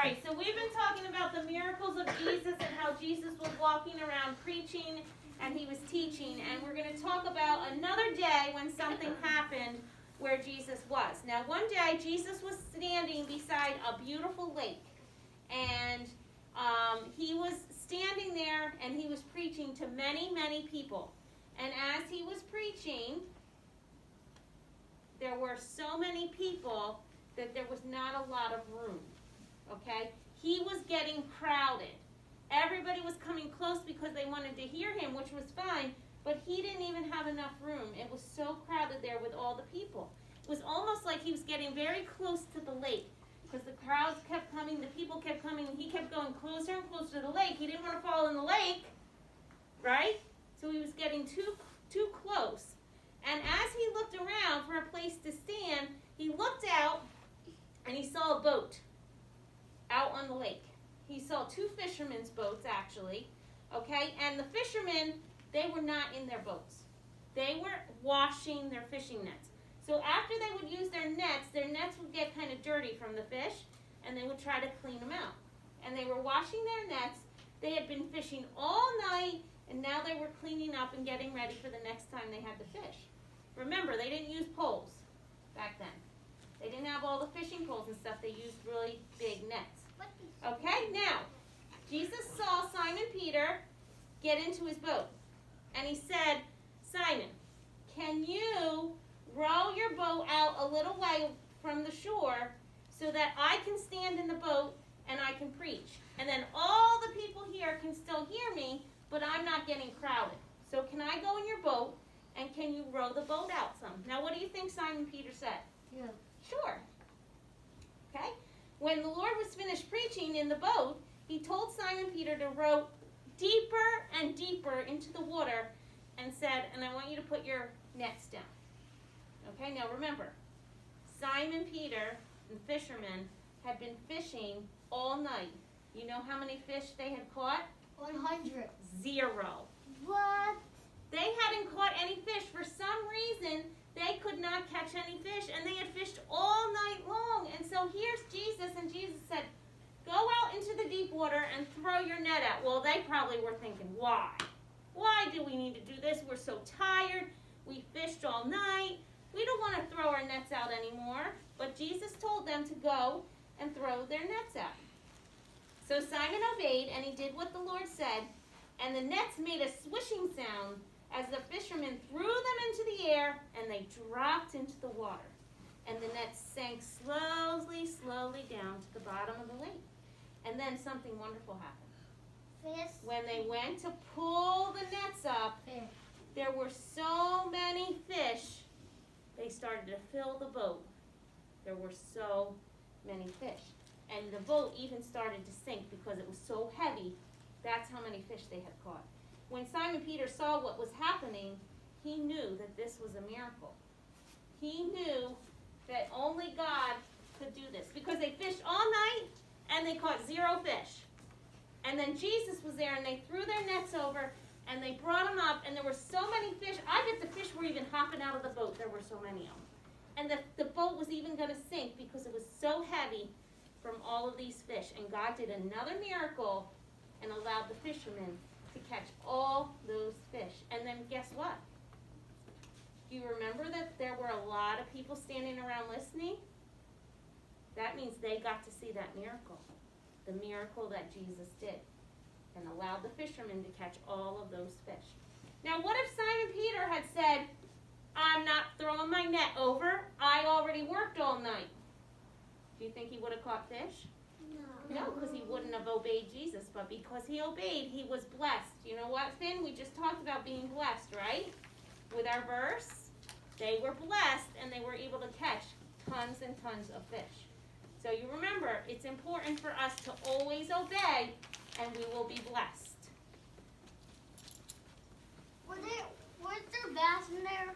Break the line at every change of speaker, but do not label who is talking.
right, so we've been talking about the miracles of Jesus and how Jesus was walking around preaching and he was teaching. And we're going to talk about another day when something happened where Jesus was. Now, one day, Jesus was standing beside a beautiful lake. And he was standing there and he was preaching to many, many people. And as he was preaching, there were so many people that there was not a lot of room. Okay? He was getting crowded. Everybody was coming close because they wanted to hear him, which was fine, but he didn't even have enough room. It was so crowded there with all the people. It was almost like he was getting very close to the lake because the crowds kept coming, the people kept coming, and he kept going closer and closer to the lake. He didn't want to fall in the lake, right? So he was getting too close. And as he looked around for a place to stand, he looked out and he saw a boat out on the lake. He saw two fishermen's boats, actually, okay? And the fishermen, they were not in their boats. They were washing their fishing nets. So after they would use their nets would get kind of dirty from the fish, and they would try to clean them out. And they were washing their nets. They had been fishing all night, and now they were cleaning up and getting ready for the next time they had to fish. Remember, they didn't use poles back then. They didn't have all the fishing poles and stuff. They used really big nets. Okay, now, Jesus saw Simon Peter get into his boat. And he said, Simon, can you row your boat out a little way from the shore so that I can stand in the boat and I can preach? And then all the people here can still hear me, but I'm not getting crowded. So can I go in your boat and can you row the boat out some? Now, what do you think Simon Peter said?
Yeah.
Sure. Okay? When the Lord was finished preaching in the boat, he told Simon Peter to row deeper and deeper into the water and said, and I want you to put your nets down. Okay, now remember, Simon Peter, the fishermen, had been fishing all night. You know how many fish they had caught?
100.
0.
What?
They hadn't caught any fish. For some reason, they could not catch any fish, and they had fished all night long. And so here's Jesus, and Jesus said, go out into the deep water and throw your net out. Well, they probably were thinking, why? Why do we need to do this? We're so tired. We fished all night. We don't want to throw our nets out anymore. But Jesus told them to go and throw their nets out. So Simon obeyed, and he did what the Lord said, and the nets made a swishing sound as the fishermen threw them into the air, and they dropped into the water. And the nets sank slowly down to the bottom of the lake. And then something wonderful happened.
Fish.
When they went to pull the nets up, there were so many fish, they started to fill the boat. There were so many fish. And the boat even started to sink because it was so heavy. That's how many fish they had caught. When Simon Peter saw what was happening, he knew that this was a miracle. He knew that only God could do this because they fished all night and they caught 0 fish. And then Jesus was there and they threw their nets over and they brought them up and there were so many fish. I bet the fish were even hopping out of the boat. There were so many of them. And the boat was even going to sink because it was so heavy from all of these fish. And God did another miracle and allowed the fishermen to catch all those fish. And then guess what? Do you remember that there were a lot of people standing around listening? That means they got to see that miracle. The miracle that Jesus did. And allowed the fishermen to catch all of those fish. Now what if Simon Peter had said, I'm not throwing my net over. I already worked all night. Do you think he would have caught fish? No, because he wouldn't have obeyed Jesus. But because he obeyed, he was blessed. You know what, Finn? We just talked about being blessed, right? With our verse, they were blessed and they were able to catch tons and tons of fish. So you remember, it's important for us to always obey and we will be blessed.
Was there bass in there?